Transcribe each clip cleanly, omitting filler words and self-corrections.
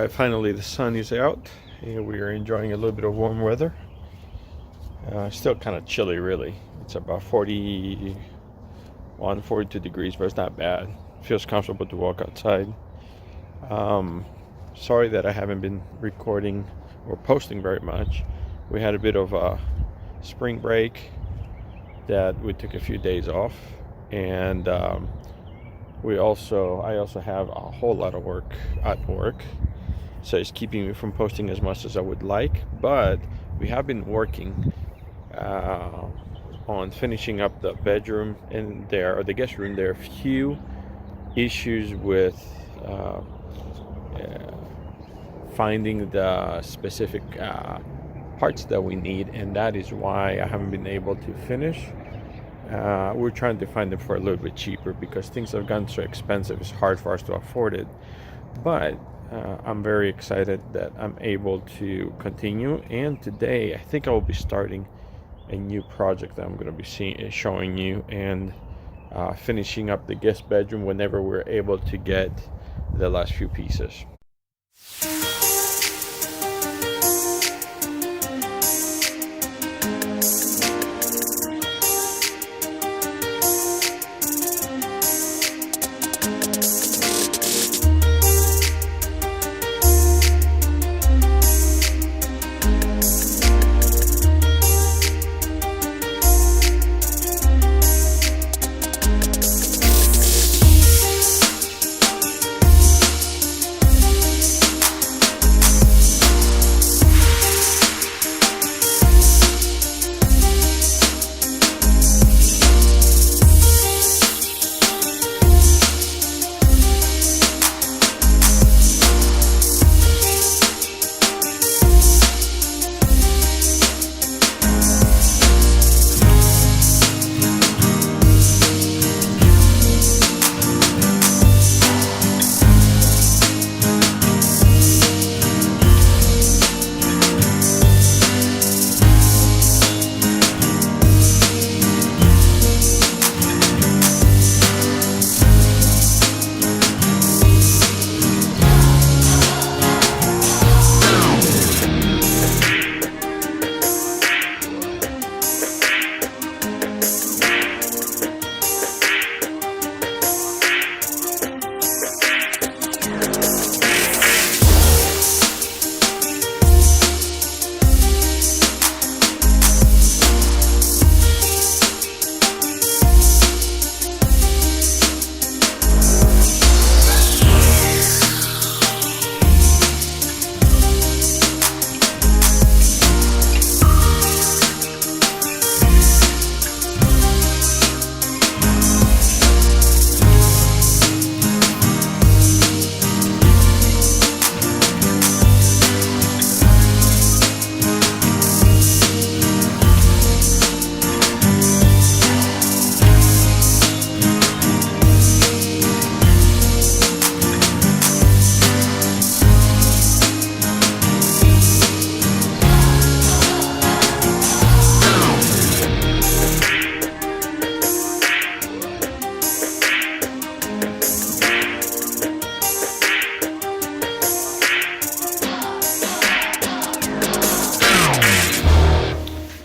Finally the sun is out and we are enjoying a little bit of warm weather. Still kind of chilly really. It's about 41, 42 degrees, but it's not bad. Feels comfortable to walk outside. Um, Sorry that I haven't been recording or posting very much. We had a bit of a spring break that we took a few days off, and I also have a whole lot of work at work, so it's keeping me from posting as much as I would like. But we have been working uh, on finishing up the bedroom in there, or the guest room. There are a few issues with uh, uh, finding the specific parts that we need, and that is why I haven't been able to finish. We're trying to find them for a little bit cheaper because things have gotten so expensive. It's hard for us to afford it. But I'm very excited that I'm able to continue. And today, I think I will be starting a new project that I'm going to be showing you, and finishing up the guest bedroom whenever we're able to get the last few pieces.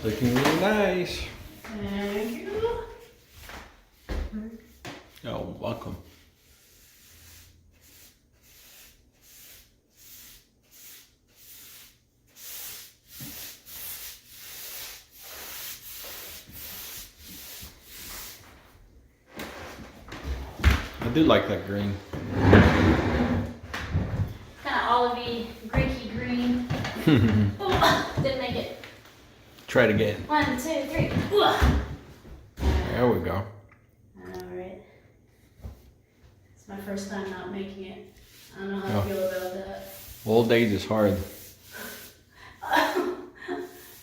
Looking really nice. Thank you. Oh, welcome. I do like that green. Kind of olivey, bricky green. Oh, didn't make it. Try it again. 1, 2, 3. There we go. I know, right? It's my first time not making it. I don't know how to feel about that. Old age is hard.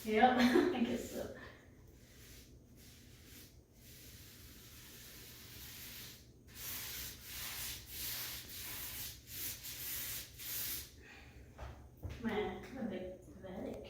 Yep, I guess so. Man, I'm a big pathetic.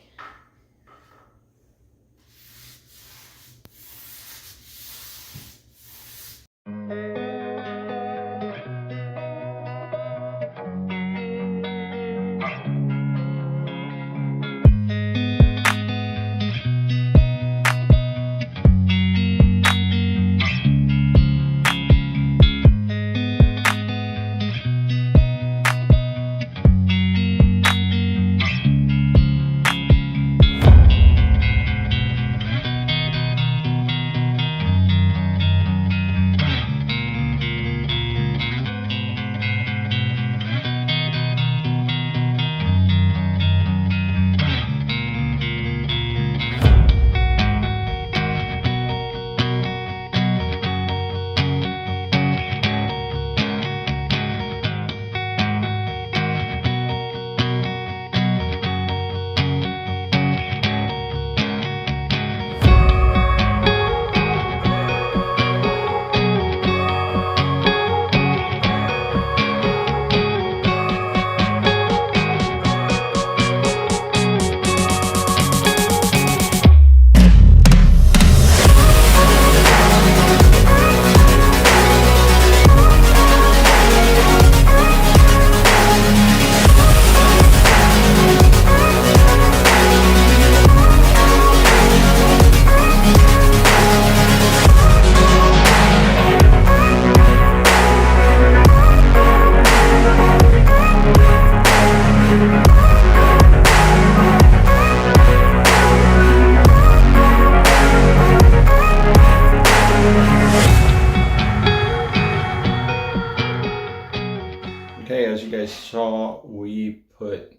we put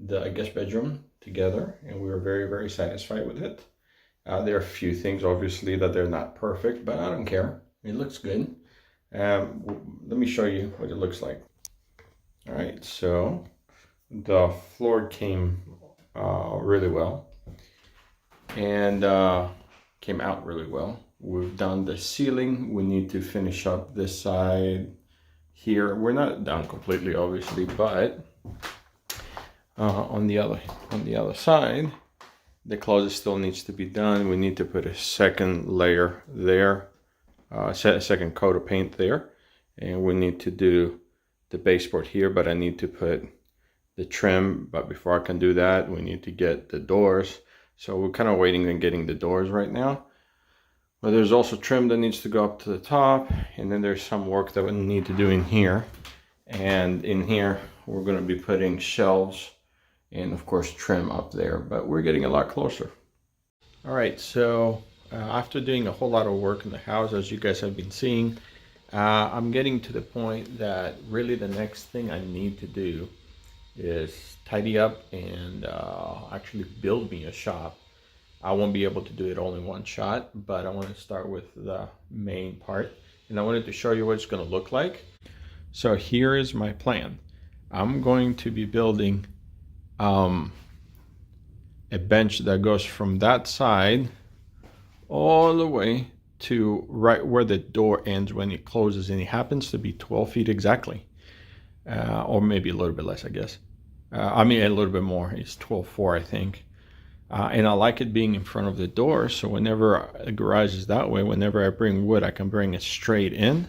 the guest bedroom together, and we were very, very satisfied with it. There are a few things, obviously, that they're not perfect, but I don't care. It looks good. Let me show you what it looks like. All right, so the floor came really well, and came out really well. We've done the ceiling. We need to finish up this side here. We're not done completely, obviously, but on the other side, the closet still needs to be done. We need to put a second layer there, a second coat of paint there, and we need to do the baseboard here, but I need to put the trim. But before I can do that, we need to get the doors. So we're kind of waiting on getting the doors right now. But there's also trim that needs to go up to the top, and then there's some work that we need to do in here. And in here, we're going to be putting shelves and of course trim up there, but we're getting a lot closer. All right, so after doing a whole lot of work in the house, as you guys have been seeing, I'm getting to the point that really the next thing I need to do is tidy up and actually build me a shop. I won't be able to do it all in one shot, but I want to start with the main part, and I wanted to show you what it's going to look like. So here is my plan. I'm going to be building a bench that goes from that side all the way to right where the door ends when it closes, and it happens to be 12 feet exactly, or maybe a little bit less, I guess. I mean a little bit more. It's 12.4, I think. And I like it being in front of the door, so whenever the garage is that way, whenever I bring wood, I can bring it straight in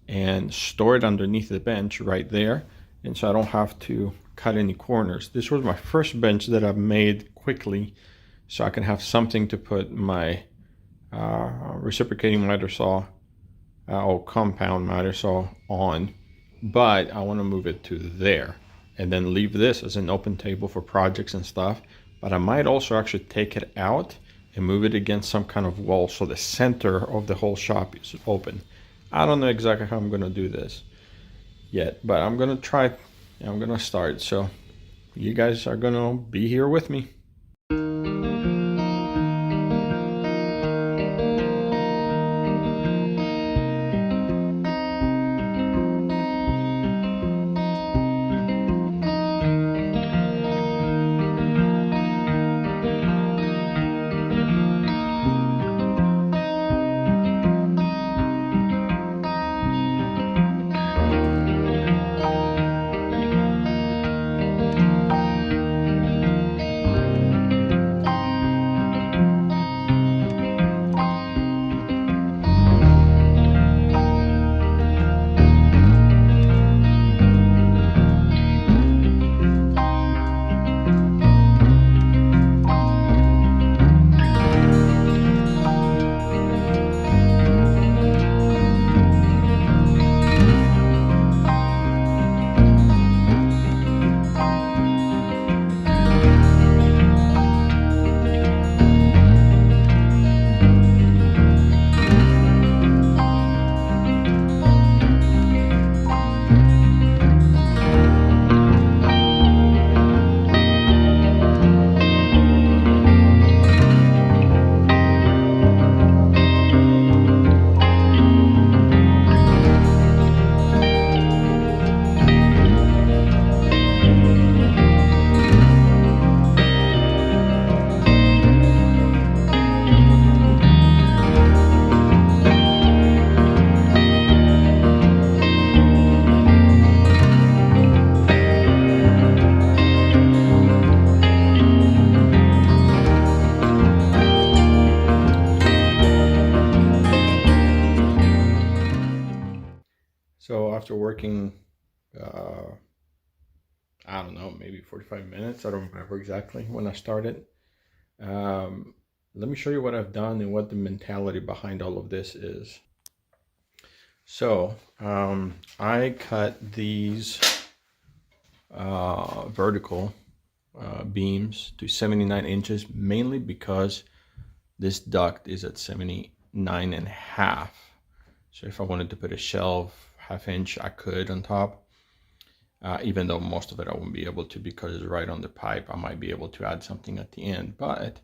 and store it underneath the bench right there, and so I don't have to cut any corners. This was my first bench that I've made quickly, so I can have something to put my reciprocating miter saw or compound miter saw on, but I want to move it to there and then leave this as an open table for projects and stuff. But I might also actually take it out and move it against some kind of wall so the center of the whole shop is open. I don't know exactly how I'm going to do this yet, but I'm going to try. I'm going to start. So you guys are going to be here with me. So after working, I don't know, maybe 45 minutes, I don't remember exactly when I started. Let me show you what I've done and what the mentality behind all of this is. So I cut these vertical beams to 79 inches, mainly because this duct is at 79.5. So if I wanted to put a shelf half inch, I could on top. even though most of it I won't be able to because it's right on the pipe. I might be able to add something at the end, but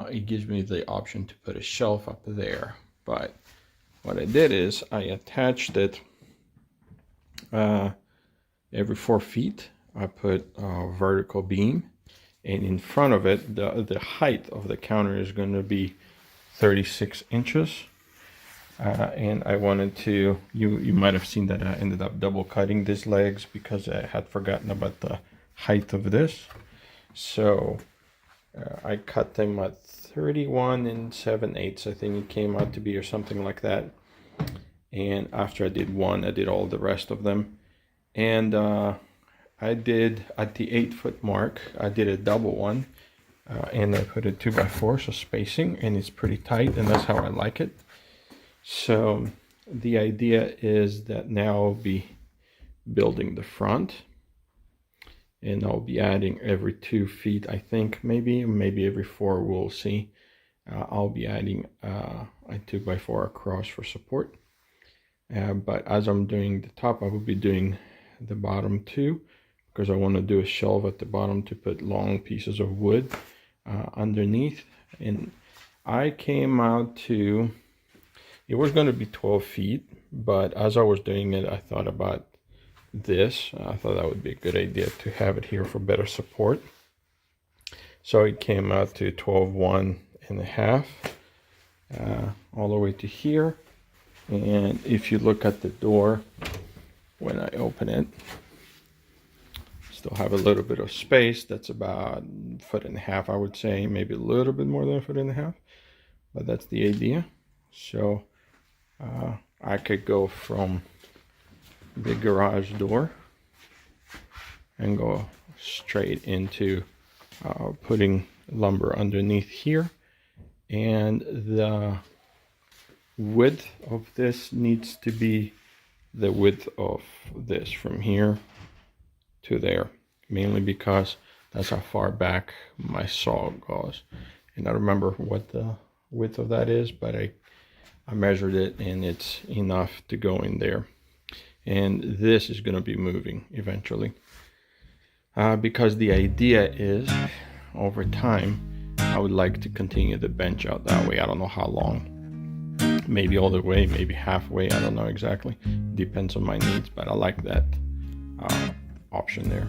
it gives me the option to put a shelf up there. But what I did is I attached it every 4 feet. I put a vertical beam, and in front of it, the height of the counter is going to be 36 inches. And I wanted to, you might have seen that I ended up double cutting these legs because I had forgotten about the height of this. So I cut them at 31 7/8, I think it came out to be, or something like that. And after I did one, I did all the rest of them. And I did, at the 8-foot mark, I did a double one. And I put a 2x4, so spacing, and it's pretty tight, and that's how I like it. So the idea is that now I'll be building the front, and I'll be adding every 2 feet, I think, maybe every 4, we'll see. I'll be adding a 2x4 across for support. But as I'm doing the top, I will be doing the bottom too, because I want to do a shelf at the bottom to put long pieces of wood underneath. And I came out to, it was going to be 12 feet, but as I was doing it, I thought about this. I thought that would be a good idea to have it here for better support. So it came out to 12.1 all the way to here. And if you look at the door, when I open it, still have a little bit of space. That's about 1.5 feet, I would say, maybe a little bit more than 1.5 feet, but that's the idea. So I could go from the garage door and go straight into putting lumber underneath here. And the width of this needs to be the width of this from here to there, mainly because that's how far back my saw goes. And I don't remember what the width of that is, but I measured it, and it's enough to go in there. And this is going to be moving eventually, because the idea is, over time, I would like to continue the bench out that way. I don't know how long, maybe all the way, maybe halfway, I don't know exactly, depends on my needs, but I like that option there.